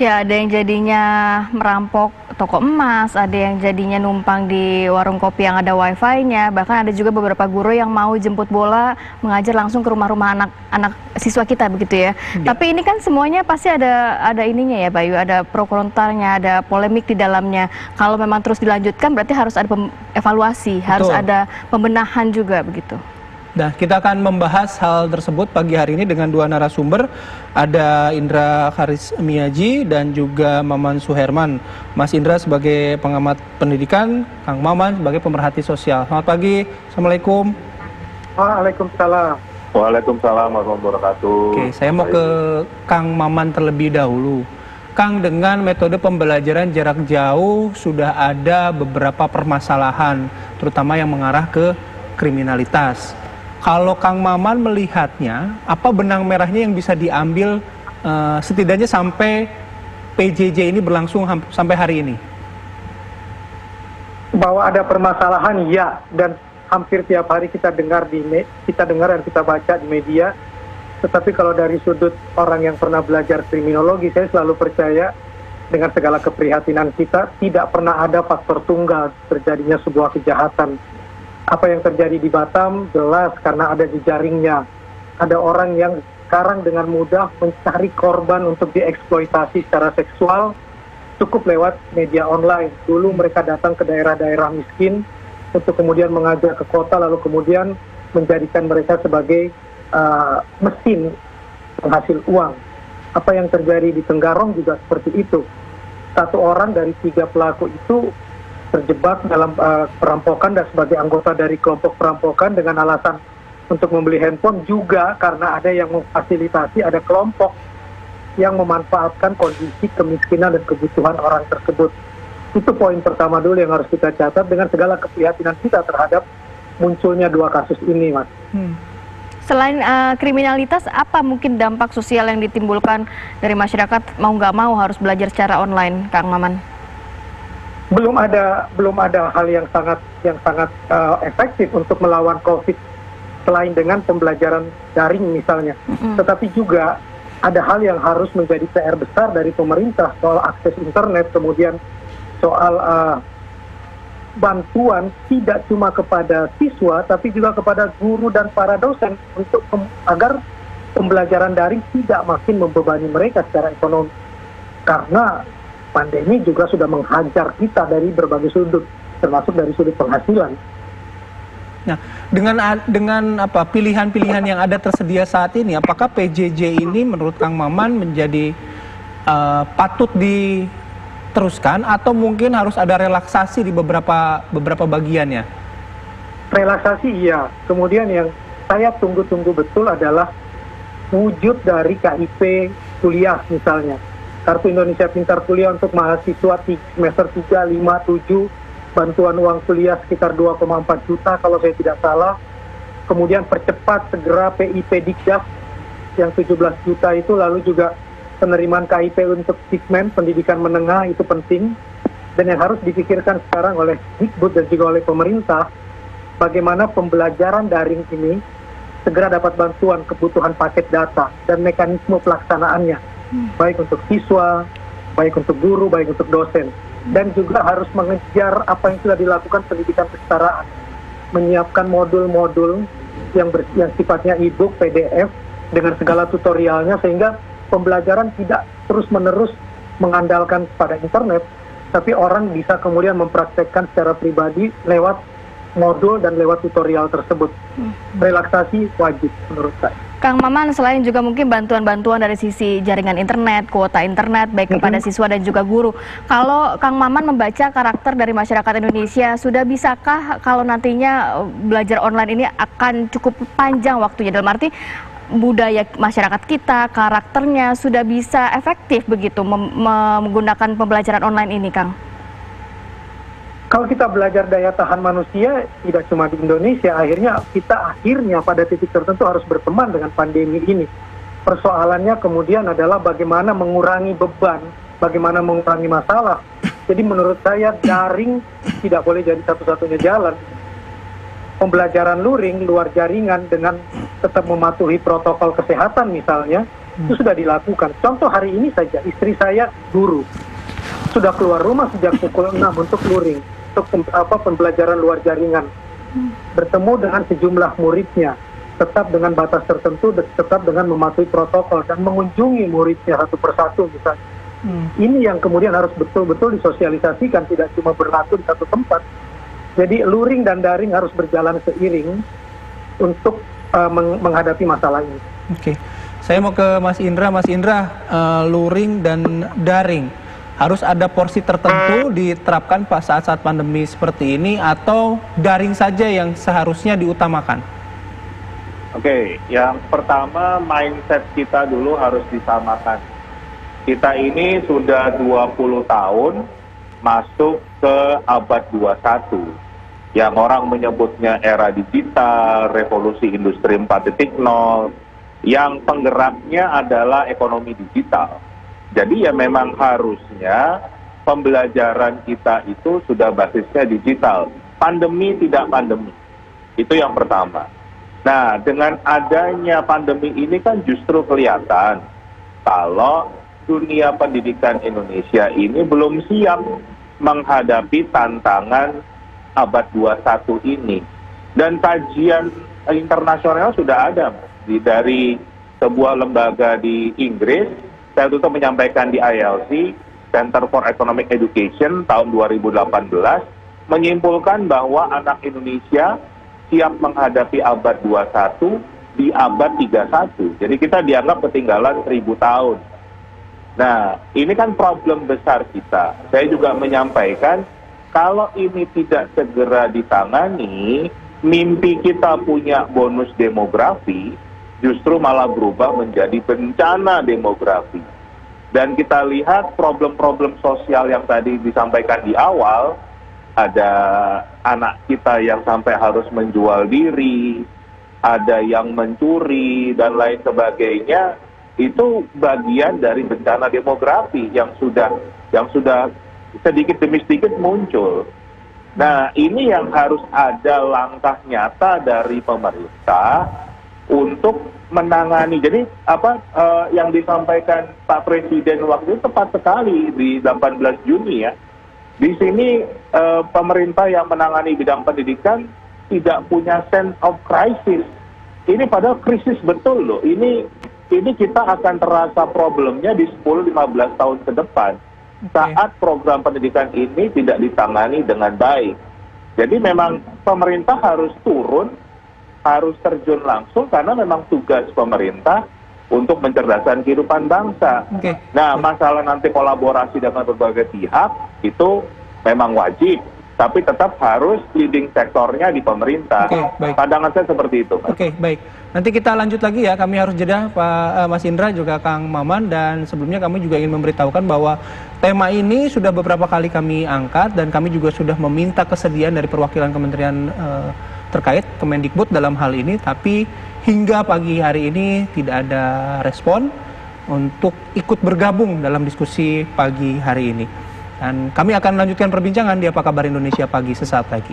Ya, ada yang jadinya merampok toko emas, ada yang jadinya numpang di warung kopi yang ada wifi-nya, bahkan ada juga beberapa guru yang mau jemput bola mengajar langsung ke rumah-rumah anak-anak siswa kita begitu ya. Ya, Tapi ini kan semuanya pasti ada ininya ya Bayu, ada pro kontranya, ada polemik di dalamnya. Kalau memang terus dilanjutkan berarti harus ada evaluasi, harus betul. ada pembenahan juga begitu. Nah, kita akan membahas hal tersebut pagi hari ini dengan dua narasumber. Ada Indra Karismiaji dan juga Maman Suherman. Mas Indra sebagai pengamat pendidikan, Kang Maman sebagai pemerhati sosial. Selamat pagi, Assalamualaikum. Waalaikumsalam. Waalaikumsalam warahmatullahi wabarakatuh. Oke, saya mau ke Kang Maman terlebih dahulu. Kang, dengan metode pembelajaran jarak jauh sudah ada beberapa permasalahan, terutama yang mengarah ke kriminalitas. Kalau Kang Maman melihatnya, apa benang merahnya yang bisa diambil setidaknya sampai PJJ ini berlangsung sampai hari ini? Bahwa ada permasalahan ya, dan hampir tiap hari kita dengar dan kita baca di media. Tetapi kalau dari sudut orang yang pernah belajar kriminologi, saya selalu percaya dengan segala keprihatinan kita tidak pernah ada faktor tunggal terjadinya sebuah kejahatan. Apa yang terjadi di Batam jelas karena ada jejaringnya. Ada orang yang sekarang dengan mudah mencari korban untuk dieksploitasi secara seksual cukup lewat media online. Dulu mereka datang ke daerah-daerah miskin untuk kemudian mengajak ke kota, lalu kemudian menjadikan mereka sebagai mesin penghasil uang. Apa yang terjadi di Tenggarong juga seperti itu. Satu orang dari 3 pelaku itu terjebak dalam perampokan dan sebagai anggota dari kelompok perampokan dengan alasan untuk membeli handphone, juga karena ada yang memfasilitasi, ada kelompok yang memanfaatkan kondisi kemiskinan dan kebutuhan orang tersebut. Itu poin pertama dulu yang harus kita catat dengan segala keprihatinan kita terhadap munculnya 2 kasus ini, Mas. Selain kriminalitas, apa mungkin dampak sosial yang ditimbulkan dari masyarakat mau nggak mau harus belajar secara online, Kang Maman? Belum ada hal yang sangat efektif untuk melawan COVID selain dengan pembelajaran daring misalnya. Tetapi juga ada hal yang harus menjadi PR besar dari pemerintah soal akses internet, kemudian soal bantuan tidak cuma kepada siswa tapi juga kepada guru dan para dosen untuk agar pembelajaran daring tidak makin membebani mereka secara ekonomi. Karena pandemi juga sudah menghajar kita dari berbagai sudut, termasuk dari sudut penghasilan. Nah, dengan apa pilihan-pilihan yang ada tersedia saat ini, apakah PJJ ini menurut Kang Maman menjadi patut diteruskan atau mungkin harus ada relaksasi di beberapa bagiannya? Relaksasi iya. Kemudian yang saya tunggu-tunggu betul adalah wujud dari KIP kuliah misalnya. Kartu Indonesia Pintar Kuliah untuk mahasiswa semester 3, 5, 7, bantuan uang kuliah sekitar 2,4 juta kalau saya tidak salah. Kemudian percepat segera PIP Dikdas yang 17 juta itu, lalu juga penerimaan KIP untuk Dikmen, pendidikan menengah itu penting. Dan yang harus dipikirkan sekarang oleh Dikbud dan juga oleh pemerintah, bagaimana pembelajaran daring ini segera dapat bantuan kebutuhan paket data dan mekanisme pelaksanaannya. Baik untuk siswa, baik untuk guru, baik untuk dosen. Dan juga harus mengejar apa yang sudah dilakukan pendidikan kesetaraan. Menyiapkan modul-modul yang sifatnya e-book, PDF, dengan segala tutorialnya, sehingga pembelajaran tidak terus-menerus mengandalkan pada internet, tapi orang bisa kemudian mempraktekkan secara pribadi lewat modul dan lewat tutorial tersebut. Relaksasi wajib menurut saya. Kang Maman, selain juga mungkin bantuan-bantuan dari sisi jaringan internet, kuota internet, baik kepada siswa dan juga guru. Kalau Kang Maman membaca karakter dari masyarakat Indonesia, sudah bisakah kalau nantinya belajar online ini akan cukup panjang waktunya? Dalam arti budaya masyarakat kita, karakternya sudah bisa efektif begitu menggunakan pembelajaran online ini, Kang? Kalau kita belajar daya tahan manusia, tidak cuma di Indonesia, kita pada titik tertentu harus berteman dengan pandemi ini. Persoalannya kemudian adalah bagaimana mengurangi beban, bagaimana mengurangi masalah. Jadi menurut saya daring tidak boleh jadi satu-satunya jalan. Pembelajaran luring, luar jaringan dengan tetap mematuhi protokol kesehatan misalnya, Itu sudah dilakukan. Contoh hari ini saja, istri saya guru. Sudah keluar rumah sejak pukul 6 untuk luring, untuk pembelajaran luar jaringan. Bertemu dengan sejumlah muridnya, tetap dengan batas tertentu, tetap dengan mematuhi protokol, dan mengunjungi muridnya satu persatu misalnya. Ini yang kemudian harus betul-betul disosialisasikan, tidak cuma berlaku di satu tempat. Jadi luring dan daring harus berjalan seiring untuk menghadapi masalah ini. Oke. Saya mau ke Mas Indra. Mas Indra, luring dan daring harus ada porsi tertentu diterapkan pas saat-saat pandemi seperti ini, atau daring saja yang seharusnya diutamakan? Oke, yang pertama mindset kita dulu harus disamakan. Kita ini sudah 20 tahun masuk ke abad 21, yang orang menyebutnya era digital, revolusi industri 4.0, yang penggeraknya adalah ekonomi digital. Jadi ya memang harusnya pembelajaran kita itu sudah basisnya digital. Pandemi tidak pandemi. Itu yang pertama. Nah, dengan adanya pandemi ini kan justru kelihatan kalau dunia pendidikan Indonesia ini belum siap menghadapi tantangan abad 21 ini. Dan kajian internasional sudah ada dari sebuah lembaga di Inggris. Saya tutup menyampaikan di ILC, Center for Economic Education tahun 2018, menyimpulkan bahwa anak Indonesia siap menghadapi abad 21 di abad 31. Jadi kita dianggap ketinggalan 1000 tahun. Nah, ini kan problem besar kita. Saya juga menyampaikan, kalau ini tidak segera ditangani, mimpi kita punya bonus demografi justru malah berubah menjadi bencana demografi. Dan kita lihat problem-problem sosial yang tadi disampaikan di awal, ada anak kita yang sampai harus menjual diri, ada yang mencuri, dan lain sebagainya. Itu bagian dari bencana demografi yang sudah sedikit demi sedikit muncul. Nah, ini yang harus ada langkah nyata dari pemerintah untuk menangani. Jadi yang disampaikan Pak Presiden waktu itu tepat sekali di 18 Juni ya. Di sini pemerintah yang menangani bidang pendidikan tidak punya sense of crisis. Ini padahal krisis betul loh. Ini kita akan terasa problemnya di 10-15 tahun ke depan. Saat program pendidikan ini tidak ditangani dengan baik. Jadi memang pemerintah harus turun, harus terjun langsung, karena memang tugas pemerintah untuk mencerdaskan kehidupan bangsa. Nah, masalah nanti kolaborasi dengan berbagai pihak itu memang wajib, tapi tetap harus leading sektornya di pemerintah. Pandangan saya seperti itu. Baik. Nanti kita lanjut lagi ya, kami harus jeda Pak Mas Indra juga Kang Maman, dan sebelumnya kami juga ingin memberitahukan bahwa tema ini sudah beberapa kali kami angkat, dan kami juga sudah meminta kesediaan dari perwakilan kementerian terkait Kemendikbud dalam hal ini, tapi hingga pagi hari ini tidak ada respon untuk ikut bergabung dalam diskusi pagi hari ini. Dan kami akan lanjutkan perbincangan di Apa Kabar Indonesia Pagi sesaat lagi.